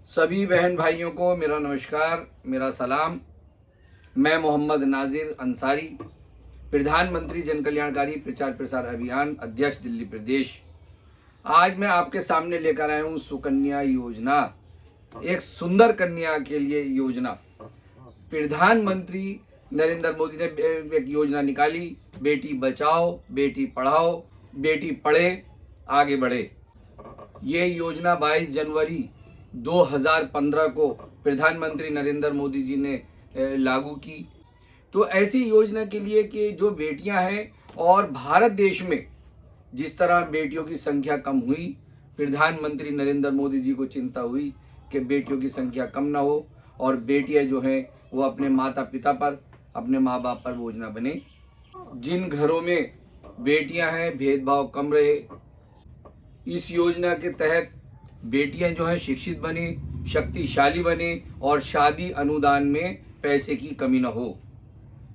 सभी बहन भाइयों को मेरा नमस्कार, मेरा सलाम। मैं मोहम्मद नाजिर अंसारी, प्रधानमंत्री जन कल्याणकारी प्रचार प्रसार अभियान अध्यक्ष दिल्ली प्रदेश। आज मैं आपके सामने लेकर आया हूँ सुकन्या योजना, एक सुंदर कन्या के लिए योजना। प्रधानमंत्री नरेंद्र मोदी ने एक योजना निकाली, बेटी बचाओ, बेटी पढ़ाओ, बेटी पढ़े आगे बढ़े। ये योजना 22 जनवरी 2015 को प्रधानमंत्री नरेंद्र मोदी जी ने लागू की। तो ऐसी योजना के लिए कि जो बेटियां हैं और भारत देश में जिस तरह बेटियों की संख्या कम हुई, प्रधानमंत्री नरेंद्र मोदी जी को चिंता हुई कि बेटियों की संख्या कम ना हो और बेटियां जो हैं वो अपने माता पिता पर, अपने माँ बाप पर बोझ ना बने। जिन घरों में बेटियां हैं भेदभाव कम रहे। इस योजना के तहत बेटियां जो हैं शिक्षित बने, शक्तिशाली बने और शादी अनुदान में पैसे की कमी न हो।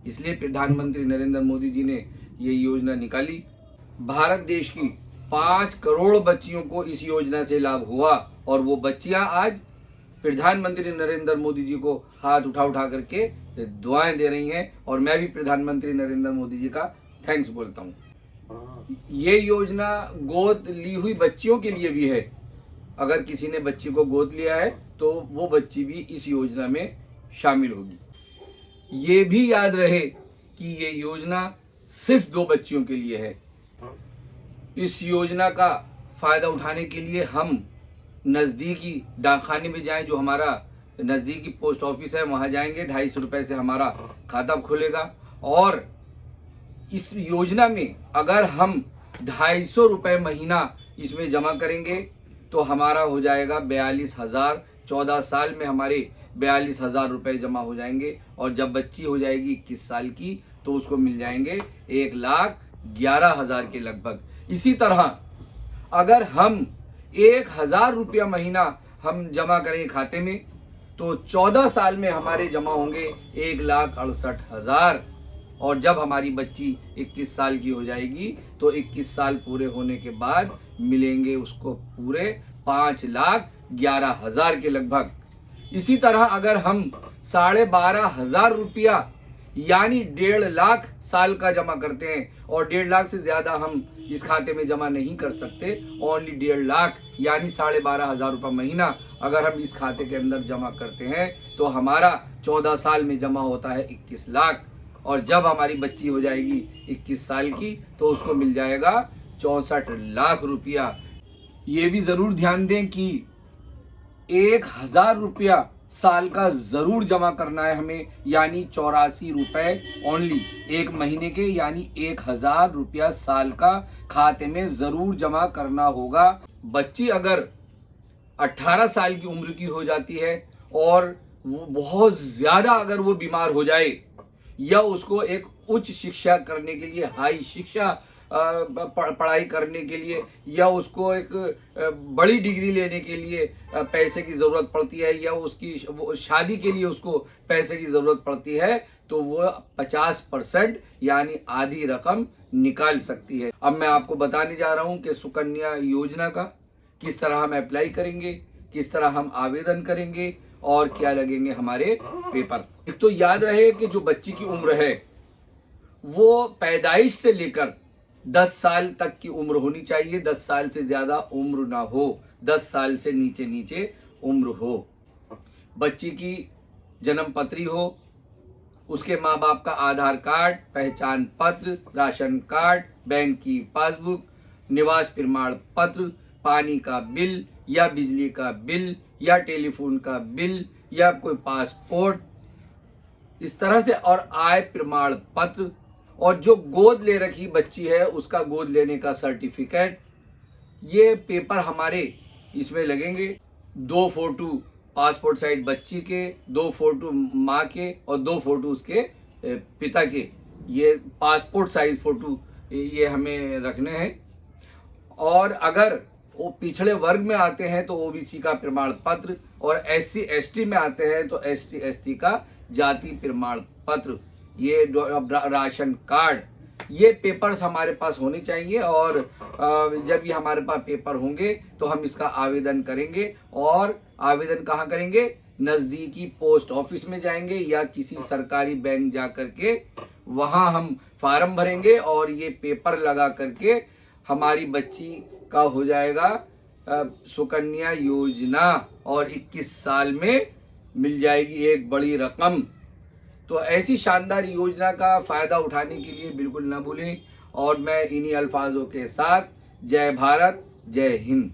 इसलिए प्रधानमंत्री नरेंद्र मोदी जी ने ये योजना निकाली। भारत देश की 5 करोड़ बच्चियों को इस योजना से लाभ हुआ और वो बच्चियां आज प्रधानमंत्री नरेंद्र मोदी जी को हाथ उठा उठा करके दुआएं दे रही हैं और मैं भी प्रधानमंत्री नरेंद्र मोदी जी का थैंक्स बोलता हूँ। ये योजना गोद ली हुई बच्चियों के लिए भी है। अगर किसी ने बच्ची को गोद लिया है तो वो बच्ची भी इस योजना में शामिल होगी। ये भी याद रहे कि ये योजना सिर्फ 2 बच्चियों के लिए है। इस योजना का फायदा उठाने के लिए हम नज़दीकी डाकखाने में जाएं, जो हमारा नज़दीकी पोस्ट ऑफिस है वहां जाएंगे। 250 रुपए से हमारा खाता खुलेगा और इस योजना में अगर हम 250 रुपए महीना इसमें जमा करेंगे तो हमारा हो जाएगा 42,000। 14 साल में हमारे 42,000 रुपए जमा हो जाएंगे और जब बच्ची हो जाएगी 21 साल की तो उसको मिल जाएंगे 1,11,000 के लगभग। इसी तरह अगर हम 1,000 रुपया महीना हम जमा करें खाते में तो 14 साल में हमारे जमा होंगे 1,68,000 और जब हमारी बच्ची 21 साल की हो जाएगी तो 21 साल पूरे होने के बाद मिलेंगे उसको पूरे 5,11,000 के लगभग। इसी तरह अगर हम 12,500 रुपया यानी 1.5 लाख साल का जमा करते हैं और 1.5 लाख से ज्यादा हम इस खाते में जमा नहीं कर सकते, ओनली 1.5 लाख यानी 12,500 रुपया महीना अगर हम इस खाते के अंदर जमा करते हैं तो हमारा 14 साल में जमा होता है 21 लाख और जब हमारी बच्ची हो जाएगी 21 साल की तो उसको मिल जाएगा 64 लाख रुपया। ये भी जरूर ध्यान दें कि 1,000 रुपया साल का जरूर जमा करना है हमें, यानी 84 रुपए ओनली एक महीने के, यानी 1,000 रुपया साल का खाते में जरूर जमा करना होगा। बच्ची अगर 18 साल की उम्र की हो जाती है और वो बहुत ज्यादा अगर वो बीमार हो जाए या उसको एक उच्च शिक्षा करने के लिए, हाई शिक्षा पढ़ाई करने के लिए या उसको एक बड़ी डिग्री लेने के लिए पैसे की ज़रूरत पड़ती है या उसकी शादी के लिए उसको पैसे की ज़रूरत पड़ती है तो वो 50% यानी आधी रकम निकाल सकती है। अब मैं आपको बताने जा रहा हूं कि सुकन्या योजना का किस तरह हम अप्लाई करेंगे, किस तरह हम आवेदन करेंगे और क्या लगेंगे हमारे पेपर। एक तो याद रहे कि जो बच्ची की उम्र है वो पैदाइश से लेकर 10 साल तक की उम्र होनी चाहिए। 10 साल से ज्यादा उम्र ना हो, 10 साल से नीचे नीचे उम्र हो। बच्ची की जन्म पत्री हो, उसके माँ बाप का आधार कार्ड, पहचान पत्र, राशन कार्ड, बैंक की पासबुक, निवास प्रमाण पत्र, पानी का बिल या बिजली का बिल या टेलीफोन का बिल या कोई पासपोर्ट इस तरह से, और आय प्रमाण पत्र, और जो गोद ले रखी बच्ची है उसका गोद लेने का सर्टिफिकेट। ये पेपर हमारे इसमें लगेंगे। 2 फोटो पासपोर्ट साइज बच्ची के, 2 फोटो माँ के और 2 फोटो उसके पिता के। ये पासपोर्ट साइज फोटो ये हमें रखने हैं। और अगर वो पिछड़े वर्ग में आते हैं तो ओबीसी का प्रमाण पत्र, और SC ST में आते हैं तो ST ST का जाति प्रमाण पत्र, ये राशन कार्ड, ये पेपर्स हमारे पास होने चाहिए और जब ये हमारे पास पेपर होंगे तो हम इसका आवेदन करेंगे। और आवेदन कहाँ करेंगे? नज़दीकी पोस्ट ऑफिस में जाएंगे या किसी सरकारी बैंक जा करके वहाँ हम फार्म भरेंगे और ये पेपर लगा करके हमारी बच्ची का हो जाएगा सुकन्या योजना और 21 साल में मिल जाएगी एक बड़ी रकम। तो ऐसी शानदार योजना का फ़ायदा उठाने के लिए बिल्कुल ना भूलें। और मैं इन्हीं अल्फाजों के साथ जय भारत, जय हिंद।